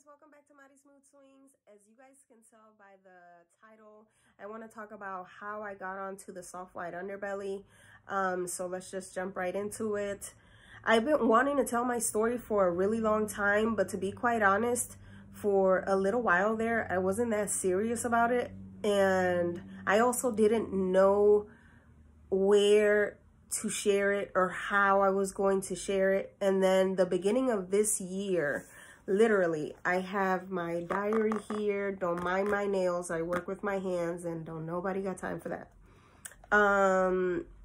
welcome back to Maddie's Mood Swings. As you guys can tell by the title, I want to talk about how I got onto the soft white underbelly. So let's just jump right into it. I've been wanting to tell my story for a really long time, but to be quite honest, for a little while there, I wasn't that serious about it. And I also didn't know where to share it or how I was going to share it. And then the beginning of this year, literally, I have my diary here. Don't mind my nails. I work with my hands and don't nobody got time for that.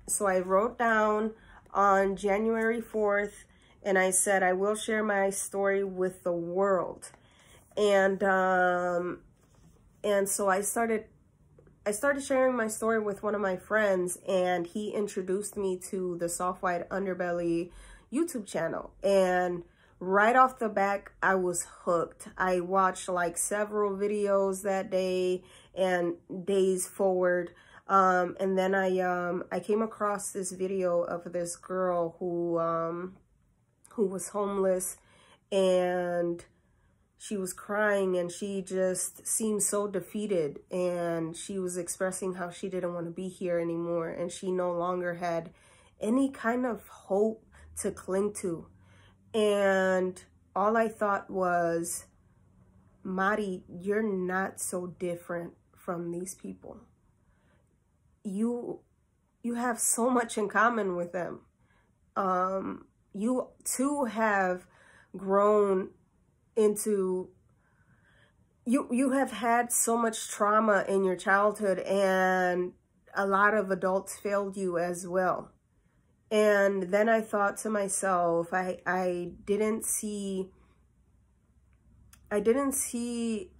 So I wrote down on January 4th and I said, I will share my story with the world. And so I started sharing my story with one of my friends, and he introduced me to the Soft White Underbelly YouTube channel. And right off the back, I was hooked. I watched like several videos that day and days forward. And then I came across this video of this girl who was homeless, and she was crying and she just seemed so defeated, and she was expressing how she didn't want to be here anymore and she no longer had any kind of hope to cling to. And all I thought was, Mari, you're not so different from these people. You have so much in common with them. You too have grown into, you have had so much trauma in your childhood, and a lot of adults failed you as well. And then I thought to myself, I didn't see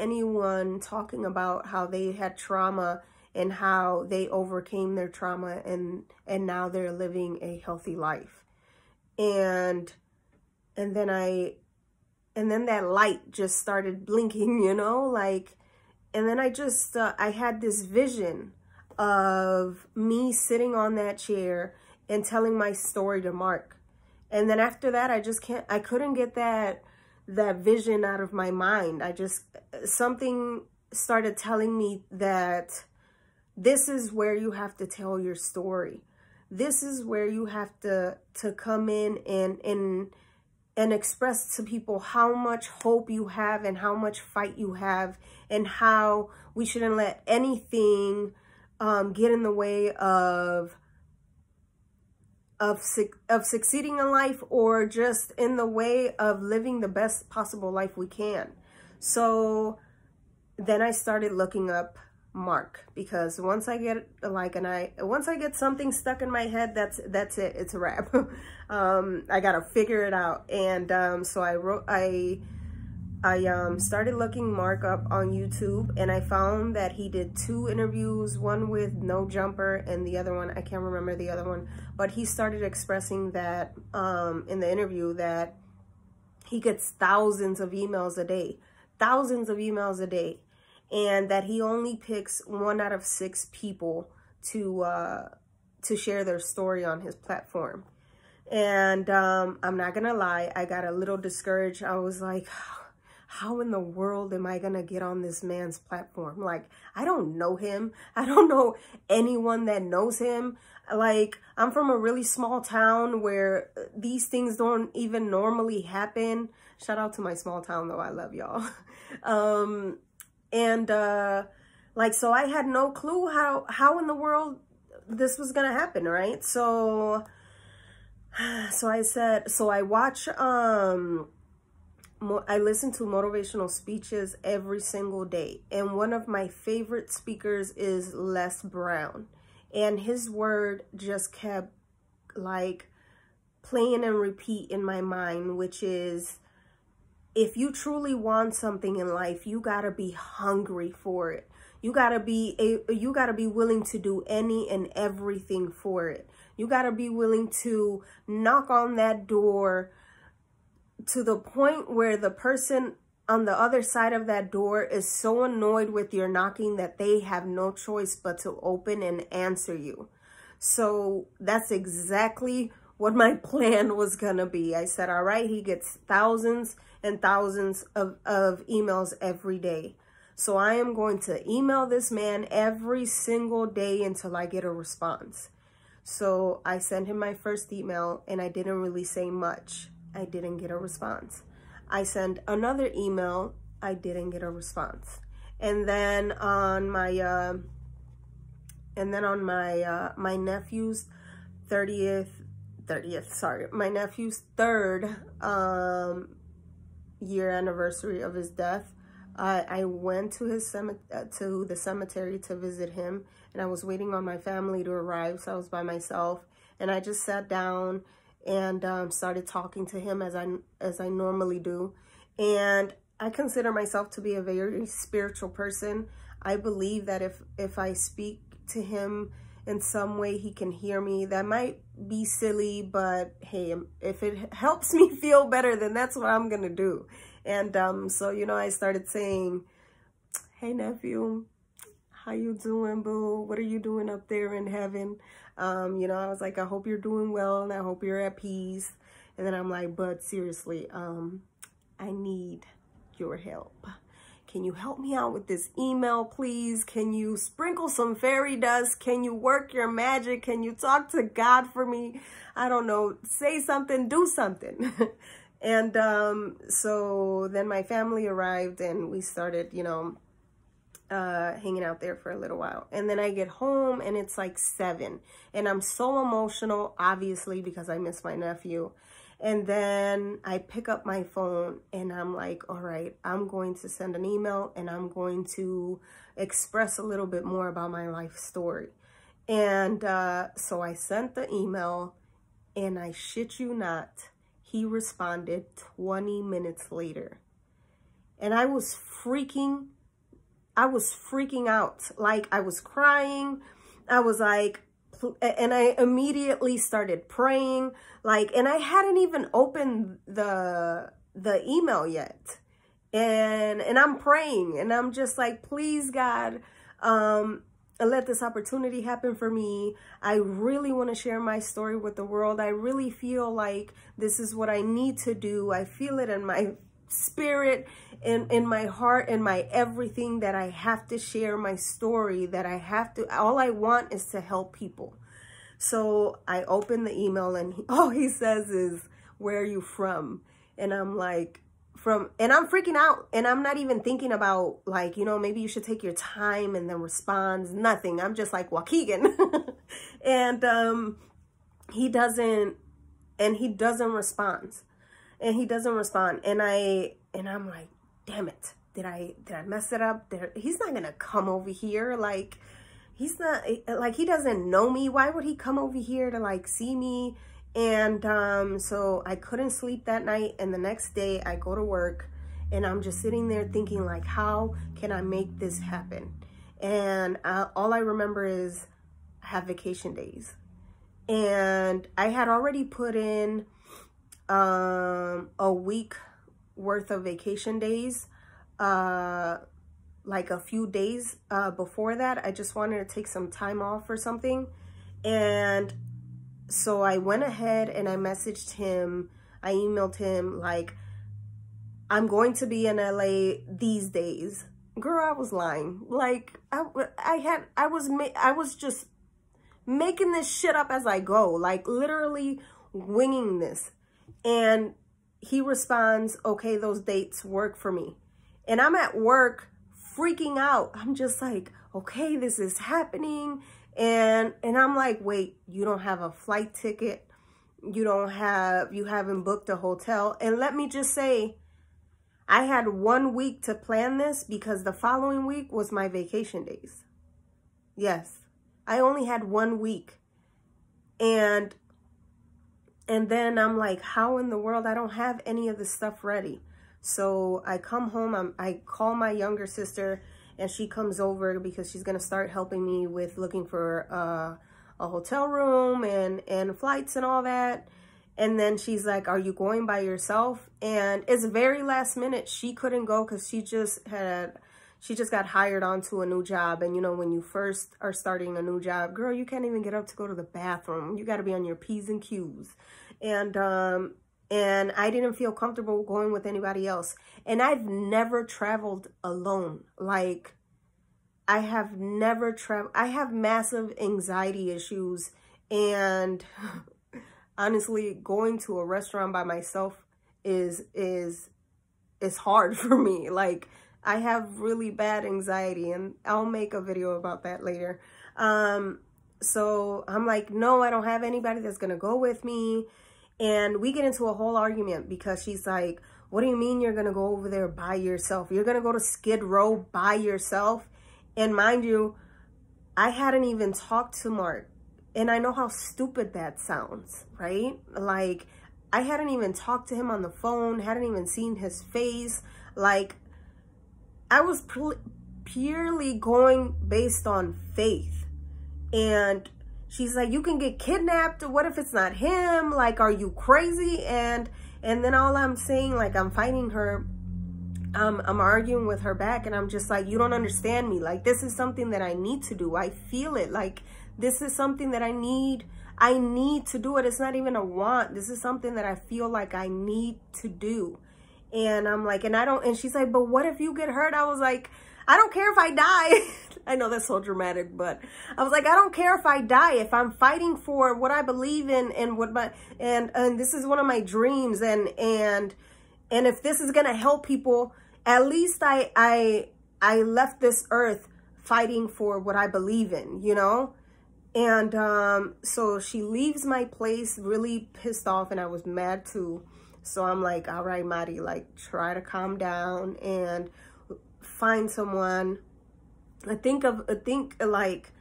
anyone talking about how they had trauma and how they overcame their trauma and now they're living a healthy life. And then that light just started blinking, you know, like, and then I just, I had this vision of me sitting on that chair and telling my story to Mark. And then after that, I couldn't get that vision out of my mind. Something started telling me that this is where you have to tell your story. This is where you have to come in and express to people how much hope you have and how much fight you have, and how we shouldn't let anything get in the way of succeeding in life, or just in the way of living the best possible life we can. So then I started looking up Mark, because once I get something stuck in my head, that's it, it's a wrap. I gotta figure it out. And so I started looking Mark up on YouTube, and I found that he did 2 interviews, one with No Jumper and the other one, I can't remember the other one, but he started expressing that in the interview that he gets thousands of emails a day, and that he only picks 1 out of 6 people to share their story on his platform. And I'm not gonna lie, I got a little discouraged. I was like, how in the world am I gonna get on this man's platform? Like, I don't know him. I don't know anyone that knows him. Like, I'm from a really small town where these things don't even normally happen. Shout out to my small town though, I love y'all. Like, so I had no clue how in the world this was gonna happen, right? So I said, so I watch, I listen to motivational speeches every single day. And one of my favorite speakers is Les Brown. And his word just kept like playing and repeat in my mind, which is, if you truly want something in life, you gotta be hungry for it. You gotta be willing to do any and everything for it. You gotta be willing to knock on that door to the point where the person on the other side of that door is so annoyed with your knocking that they have no choice but to open and answer you. So that's exactly what my plan was gonna be. I said, all right, he gets thousands and thousands of emails every day. So I am going to email this man every single day until I get a response. So I sent him my first email and I didn't really say much. I didn't get a response. I sent another email. I didn't get a response. And then on my my nephew's my nephew's third year anniversary of his death, I went to the cemetery to visit him, and I was waiting on my family to arrive, so I was by myself, and I just sat down and started talking to him as I normally do. And I consider myself to be a very spiritual person. I believe that if I speak to him in some way, he can hear me. That might be silly, but hey, if it helps me feel better, then that's what I'm gonna do. And so, you know, I started saying, hey nephew, how you doing, boo? What are you doing up there in heaven? You know, I was like, I hope you're doing well and I hope you're at peace. And then I'm like, but seriously, I need your help. Can you help me out with this email, please? Can you sprinkle some fairy dust? Can you work your magic? Can you talk to God for me? I don't know, say something, do something. And so then my family arrived and we started, you know, hanging out there for a little while. And then I get home and it's like 7 and I'm so emotional, obviously, because I miss my nephew. And then I pick up my phone and I'm like, all right, I'm going to send an email and I'm going to express a little bit more about my life story. And so I sent the email and I shit you not, he responded 20 minutes later. And I was freaking out. Like, I was crying. I was like, and I immediately started praying, like, and I hadn't even opened the email yet. And I'm praying and I'm just like, please God, let this opportunity happen for me. I really want to share my story with the world. I really feel like this is what I need to do. I feel it in my spirit, in my heart, in my everything, that I have to share my story, that I have to, all I want is to help people. So I open the email and all he says is, where are you from? And I'm like, and I'm freaking out, and I'm not even thinking about, like, you know, maybe you should take your time and then responds. Nothing. I'm just like, Waukegan. And he doesn't respond. And he doesn't respond. And I'm like, damn it. Did I mess it up? He's not gonna come over here. Like, he's not, like, he doesn't know me. Why would he come over here to, like, see me? And so I couldn't sleep that night. And the next day I go to work and I'm just sitting there thinking, like, how can I make this happen? And all I remember is I have vacation days. And I had already put in a week worth of vacation days, like a few days before that. I just wanted to take some time off or something. And so I went ahead and I messaged him, I emailed him, like, I'm going to be in LA these days. Girl, I was lying. Like, I was just making this shit up as I go, like, literally winging this. And he responds, okay, those dates work for me. And I'm at work freaking out. I'm just like, okay, this is happening. And I'm like, wait, you don't have a flight ticket. You haven't booked a hotel. And let me just say, I had 1 week to plan this because the following week was my vacation days. Yes, I only had 1 week. And then I'm like, how in the world? I don't have any of this stuff ready. So I come home, I call my younger sister, and she comes over because she's going to start helping me with looking for a hotel room and flights and all that. And then she's like, are you going by yourself? And it's very last minute. She couldn't go because she just got hired onto a new job. And, you know, when you first are starting a new job, girl, you can't even get up to go to the bathroom. You got to be on your P's and Q's. And and I didn't feel comfortable going with anybody else. And I've never traveled alone. Like, I have never traveled. I have massive anxiety issues, and honestly, going to a restaurant by myself is hard for me. Like, I have really bad anxiety, and I'll make a video about that later. So I'm like, no, I don't have anybody that's gonna go with me. And we get into a whole argument because she's like, what do you mean you're gonna go over there by yourself? You're gonna go to Skid Row by yourself? And mind you, I hadn't even talked to Mark. And I know how stupid that sounds, right? Like, I hadn't even talked to him on the phone, hadn't even seen his face. Like, I was purely going based on faith. And she's like, you can get kidnapped. What if it's not him? Like, are you crazy? And then all I'm saying, like, I'm fighting her. I'm arguing with her back, and I'm just like, you don't understand me. Like, this is something that I need to do. I feel it. Like, this is something that I need to do it. It's not even a want. This is something that I feel like I need to do. And I'm like, and she's like, but what if you get hurt? I was like, I don't care if I die. I know that's so dramatic, but I was like, I don't care if I die. If I'm fighting for what I believe in and what and this is one of my dreams, and if this is gonna help people, at least I left this earth fighting for what I believe in, you know? And so she leaves my place really pissed off, and I was mad too. So I'm like, all right, Mari, like, try to calm down and find someone. I think like,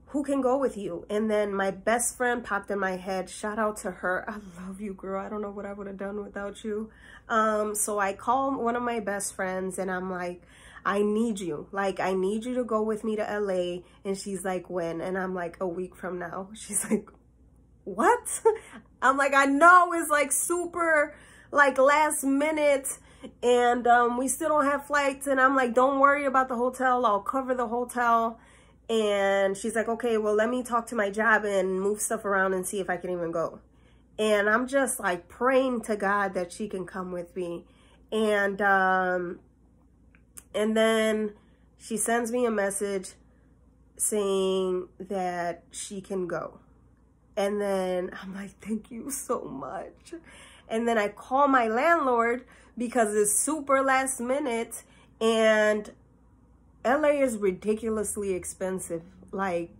who can go with you? And then my best friend popped in my head. Shout out to her. I love you, girl. I don't know what I would have done without you. So I call one of my best friends, and I'm like, I need you. Like, I need you to go with me to LA. And she's like, when? And I'm like, a week from now. She's like, what? I'm like, I know it's like super like last minute, and we still don't have flights. And I'm like, don't worry about the hotel. I'll cover the hotel. And she's like, okay, well, let me talk to my job and move stuff around and see if I can even go. And I'm just like praying to God that she can come with me. And then she sends me a message saying that she can go. And then I'm like, thank you so much. And then I call my landlord because it's super last minute, and LA is ridiculously expensive, like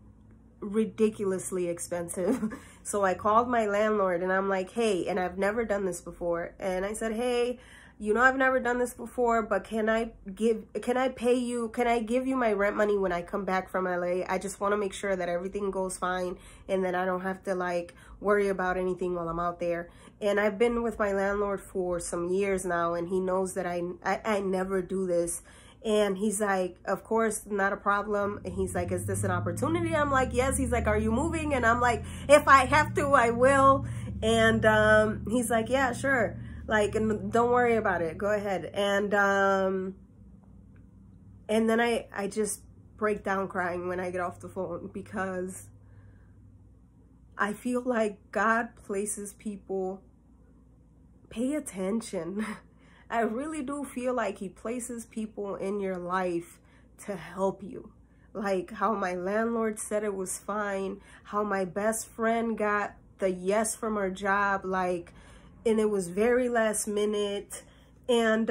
ridiculously expensive. So I called my landlord, and I'm like, hey, and I've never done this before. And I said, hey, you know, I've never done this before, but can I give you my rent money when I come back from LA? I just want to make sure that everything goes fine, and then I don't have to like worry about anything while I'm out there. And I've been with my landlord for some years now, and he knows that I never do this. And he's like, of course, not a problem. And he's like, is this an opportunity? I'm like, yes. He's like, are you moving? And I'm like, if I have to, I will. And he's like, yeah, sure. Like, and don't worry about it. Go ahead. And then I just break down crying when I get off the phone, because I feel like God places people. Pay attention. I really do feel like he places people in your life to help you. Like how my landlord said it was fine, how my best friend got the yes from her job, like, and it was very last minute. And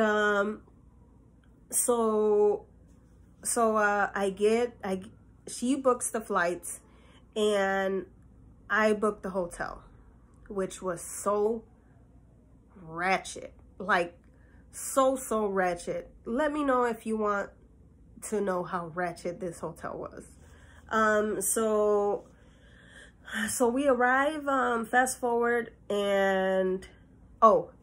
she books the flights, and I booked the hotel, which was so ratchet, like so ratchet. Let me know if you want to know how ratchet this hotel was. So we arrive, fast forward, and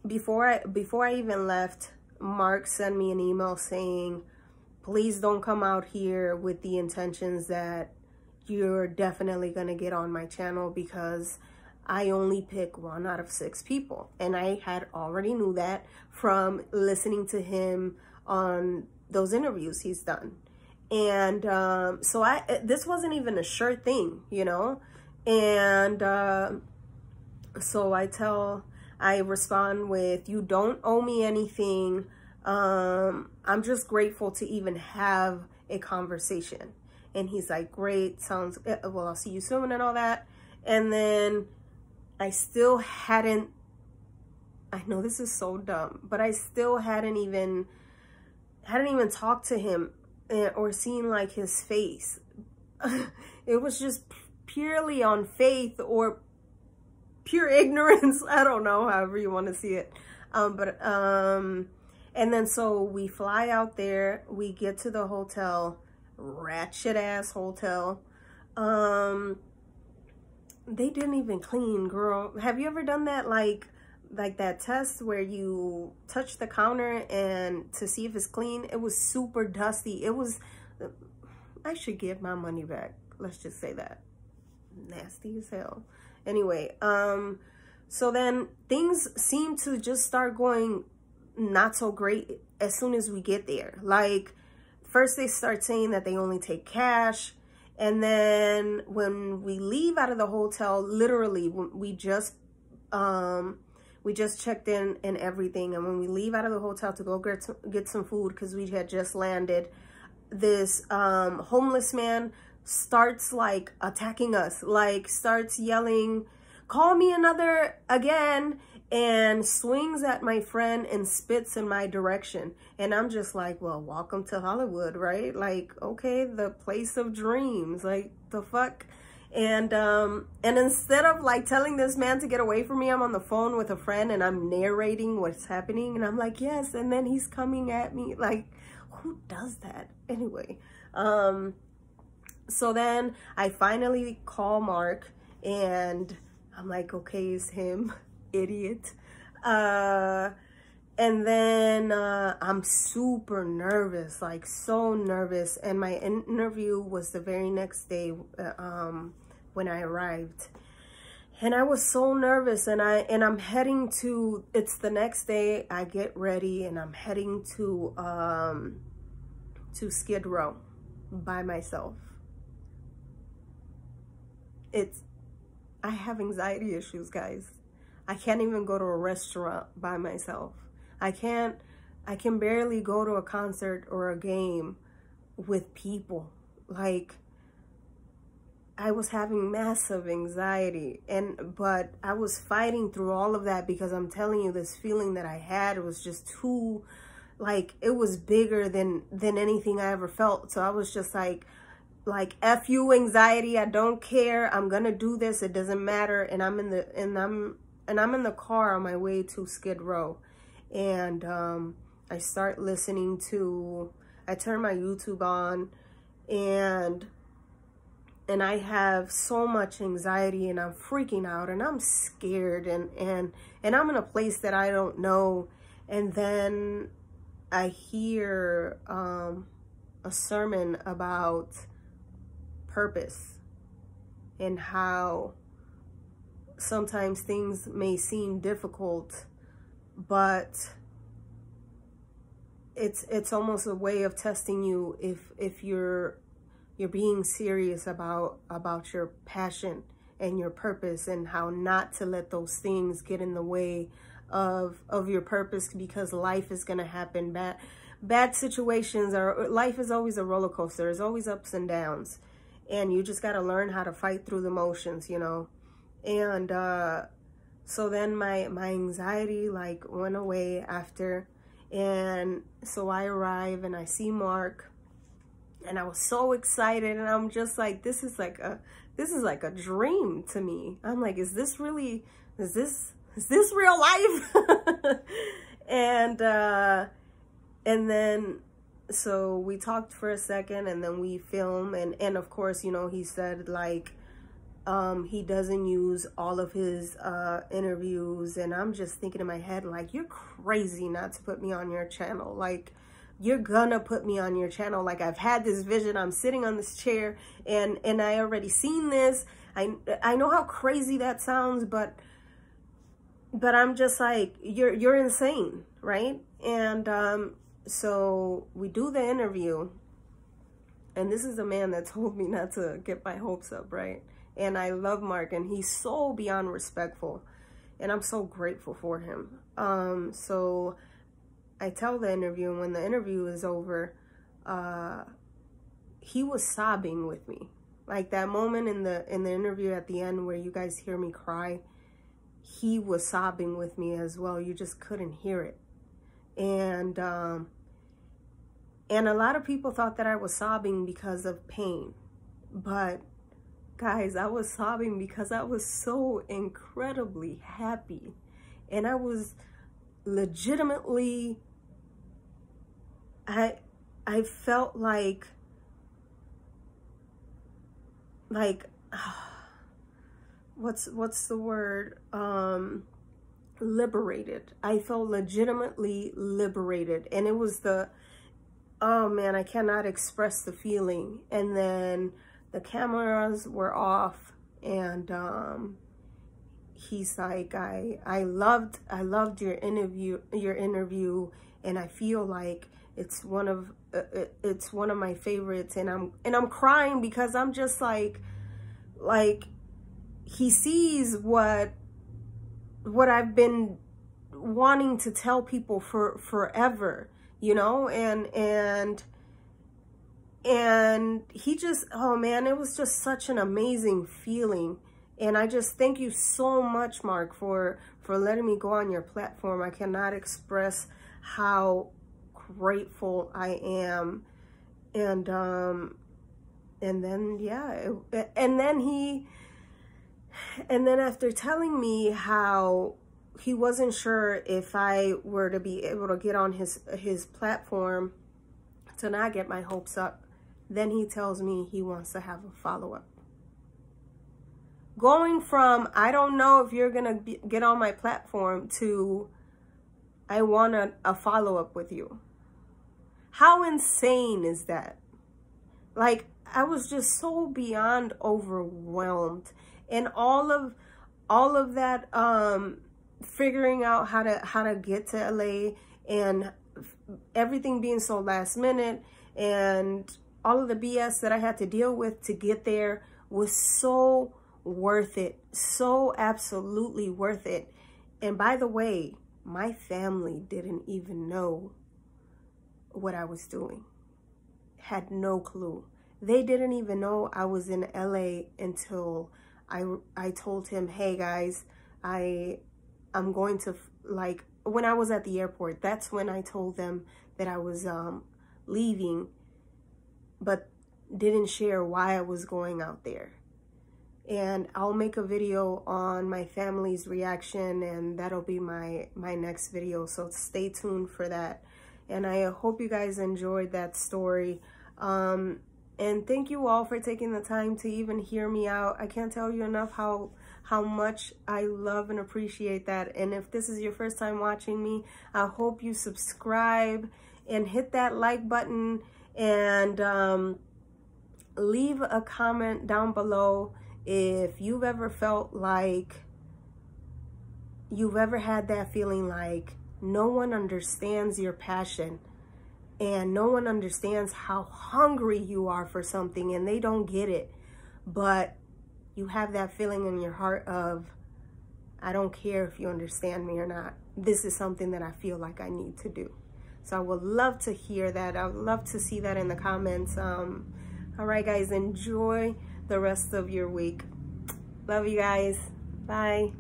before I even left, Mark sent me an email saying, please don't come out here with the intentions that you're definitely gonna get on my channel, because I only pick 1 out of 6 people. And I had already knew that from listening to him on those interviews he's done. And so this wasn't even a sure thing, you know? And so I tell I respond with, you don't owe me anything. I'm just grateful to even have a conversation. And he's like, great, sounds, well, I'll see you soon and all that. And then I still hadn't, I know this is so dumb, but I still hadn't even talked to him or seen like his face. It was just purely on faith or pure ignorance. I don't know, however you want to see it. And then so we fly out there, we get to the hotel, ratchet ass hotel. They didn't even clean, girl. Have you ever done that, like that test where you touch the counter and to see if it's clean? It was super dusty. It was, I should get my money back. Let's just say that. Nasty as hell. Anyway, so then things seem to just start going not so great as soon as we get there. Like, first they start saying that they only take cash. And then when we leave out of the hotel, literally, we just checked in and everything. And when we leave out of the hotel to go get some food, because we had just landed, this homeless man starts like attacking us, like starts yelling, call me another again, and swings at my friend and spits in my direction. And I'm just like, well, welcome to Hollywood, right? Like, okay, the place of dreams, like the fuck. And instead of like telling this man to get away from me, I'm on the phone with a friend and I'm narrating what's happening. And I'm like, yes. And then he's coming at me. Like, who does that? Anyway, so then I finally call Mark and I'm like, okay, it's him, idiot. And then I'm super nervous, like so nervous. And my interview was the very next day when I arrived. And I was so nervous, and I'm heading to, it's the next day. I get ready and I'm heading to Skid Row by myself. I have anxiety issues, guys. I can't even go to a restaurant by myself. I can barely go to a concert or a game with people. Like, I was having massive anxiety, but I was fighting through all of that because I'm telling you, this feeling that I had was just too, like, it was bigger than anything I ever felt. So I was just like F you anxiety, I don't care. I'm gonna do this. It doesn't matter. And I'm in the car on my way to Skid Row. And I start listening to, I turn my YouTube on, and I have so much anxiety and I'm freaking out and I'm scared and I'm in a place that I don't know. And then I hear a sermon about purpose and how sometimes things may seem difficult, but it's almost a way of testing you if you're being serious about your passion and your purpose, and how not to let those things get in the way of your purpose, because life is going to happen. Bad situations life is always a roller coaster. There's always ups and downs, and you just got to learn how to fight through the emotions, you know. And so then my anxiety like went away after, and so I arrive and I see Mark, and I was so excited, and I'm just like, this is like a dream to me. I'm like, is this real life? And then so we talked for a second, and then we film, and of course, you know, he said like he doesn't use all of his interviews, and I'm just thinking in my head like, you're crazy not to put me on your channel. Like, you're gonna put me on your channel. Like, I've had this vision. I'm sitting on this chair, and I already seen this. I know how crazy that sounds, but I'm just like, you're insane, right? And so we do the interview, and this is a man that told me not to get my hopes up, right? And I love Mark, and he's so beyond respectful. and I'm so grateful for him. So I tell the interview, and when the interview is over, he was sobbing with me. Like that moment in the interview at the end where you guys hear me cry, he was sobbing with me as well. You just couldn't hear it. And a lot of people thought that I was sobbing because of pain. But guys, I was sobbing because I was so incredibly happy. And I was legitimately, I felt like what's the word, liberated. I felt legitimately liberated. And it was oh man, I cannot express the feeling. And then the cameras were off, and he's like, I loved your interview, and I feel like it's one of my favorites, and I'm crying because I'm just like he sees what I've been wanting to tell people for forever, you know, and he just, oh man, it was just such an amazing feeling. And I just thank you so much, Mark, for letting me go on your platform. I cannot express how grateful I am. And then, yeah, and then after telling me how he wasn't sure if I were to be able to get on his platform to not get my hopes up, then he tells me he wants to have a follow-up. Going from, I don't know if you're going to get on my platform, to, I want a follow-up with you. How insane is that? Like, I was just so beyond overwhelmed. And all of that, figuring out how to get to LA, and everything being so last minute, and all of the BS that I had to deal with to get there was so worth it. So absolutely worth it. And by the way, my family didn't even know what I was doing. Had no clue. They didn't even know I was in LA until I told him, hey guys, I'm going to, like, when I was at the airport, that's when I told them that I was leaving, but didn't share why I was going out there. And I'll make a video on my family's reaction, and that'll be my next video, so stay tuned for that. And I hope you guys enjoyed that story. And thank you all for taking the time to even hear me out. I can't tell you enough how much I love and appreciate that. And if this is your first time watching me, I hope you subscribe and hit that like button, and leave a comment down below if you've ever felt like, you've ever had that feeling like no one understands your passion, and no one understands how hungry you are for something, and they don't get it. But you have that feeling in your heart of, I don't care if you understand me or not. This is something that I feel like I need to do. So I would love to hear that. I would love to see that in the comments. All right, guys, enjoy the rest of your week. Love you guys. Bye.